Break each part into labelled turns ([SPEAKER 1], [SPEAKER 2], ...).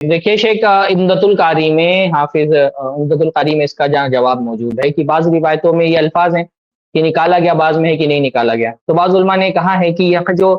[SPEAKER 1] देखिए शेख इम्दतुल कारी में हाफिज इम्दतुल कारी में इसका जहाँ जवाब मौजूद है कि बाज़ रिवायतों में ये अल्फाज हैं कि निकाला गया, बाज़ में है कि नहीं निकाला गया। तो बाज़ उलमा ने कहा है कि यहाँ जो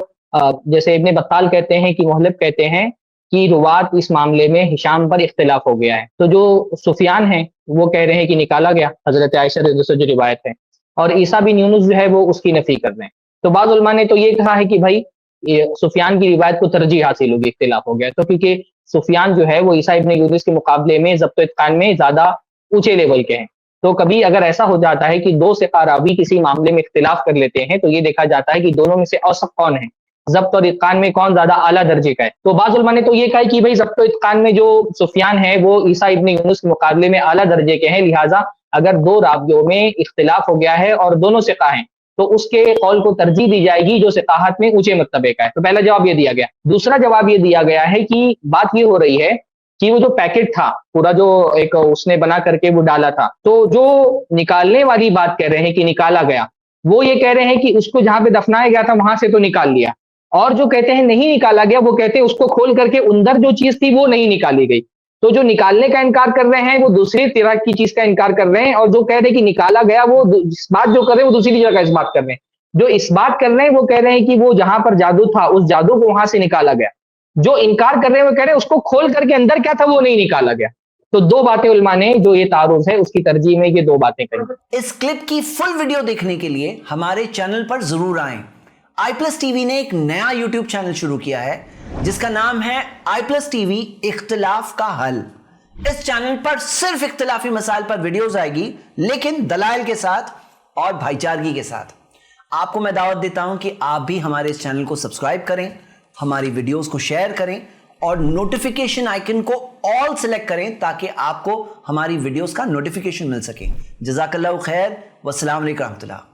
[SPEAKER 1] जैसे इब्न बत्ताल कहते हैं कि मुहल्लिब कहते हैं कि रुवात इस मामले में हिशाम पर इख्तिलाफ हो गया है। तो जो सुफियान हैं वो कह रहे हैं कि निकाला गया, हज़रत आयशा रज़ियल्लाहु अन्हा से जो रिवायत है, और ईसा बिन यूनुस जो है वो उसकी नफ़ी कर रहे हैं। तो बाज़ उलमा ने तो ये कहा है कि भाई ये सुफियान की रिवायत को तरजीह हासिल होगी, इख्तिलाफ हो गया। तो क्योंकि सुफियान जो है वो ईसा इब्न यूनुस के मुकाबले में ज़ब्त इत्क़ान में ज़्यादा ऊँचे लेवल के हैं। तो कभी अगर ऐसा हो जाता है कि 2 सिक़ा रावी किसी मामले में इख्तिलाफ कर लेते हैं, तो ये देखा जाता है कि दोनों में से औसत कौन है, ज़ब्त और इत्क़ान में कौन ज़्यादा आला दर्जे का है। तो बाज़ उलमा ने तो ये कहा है कि भई ज़ब्त और इत्क़ान में जो सुफियान है वो ईसा इब्न यूनुस के मुकाबले में आला दर्जे के हैं, लिहाज़ा अगर 2 रावियों में इख्तिलाफ हो गया है और दोनों सिक़ा हैं, तो उसके कौल को तरजीह दी जाएगी जो सिक़ाहत में ऊँचे मर्तबे का है। तो पहला जवाब ये दिया गया। दूसरा जवाब ये दिया गया है कि बात ये हो रही है कि वो जो पैकेट था, पूरा जो एक उसने बना करके वो डाला था, तो जो निकालने वाली बात कह रहे हैं कि निकाला गया, वो ये कह रहे हैं कि उसको जहाँ पे दफनाया गया था वहाँ से तो निकाल लिया। और जो कहते हैं नहीं निकाला गया, वो कहते हैं उसको खोल करके अंदर जो चीज़ थी वो नहीं निकाली गई। तो जो निकालने का इनकार कर रहे हैं वो दूसरी तरह की चीज़ का इनकार कर रहे हैं, और जो कह रहे हैं कि निकाला गया वो इस बात जो कर रहे हैं वो दूसरी जगह का इस बात कर रहे हैं। जो इस बात कर रहे हैं वो कह रहे हैं कि वो जहाँ पर जादू था उस जादू को वहाँ से निकाला गया। जो इनकार कर रहे हैं वो कह रहे हैं उसको खोल करके अंदर क्या था वो नहीं निकाला गया। तो 2 बातें उलमा ने जो ये तारुज़ है उसकी तरजीह में ये 2 बातें कही।
[SPEAKER 2] इस क्लिप की फुल वीडियो देखने के लिए हमारे चैनल पर जरूर आएं। iPlus TV ने एक नया YouTube चैनल शुरू किया है जिसका नाम है iPlus TV इख्तिलाफ का हल। इस चैनल पर सिर्फ इख्तिलाफी मसाइल पर वीडियोस आएगी, लेकिन दलाइल के साथ और भाईचारगी के साथ। आपको मैं दावत देता हूं कि आप भी हमारे इस चैनल को सब्सक्राइब करें, हमारी वीडियोस को शेयर करें और नोटिफिकेशन आइकन को ऑल सेलेक्ट करें ताकि आपको हमारी वीडियोस का नोटिफिकेशन मिल सके। जज़ाकल्लाहु खैर, वस्सलाम अलैकुम रहमतुल्लाह।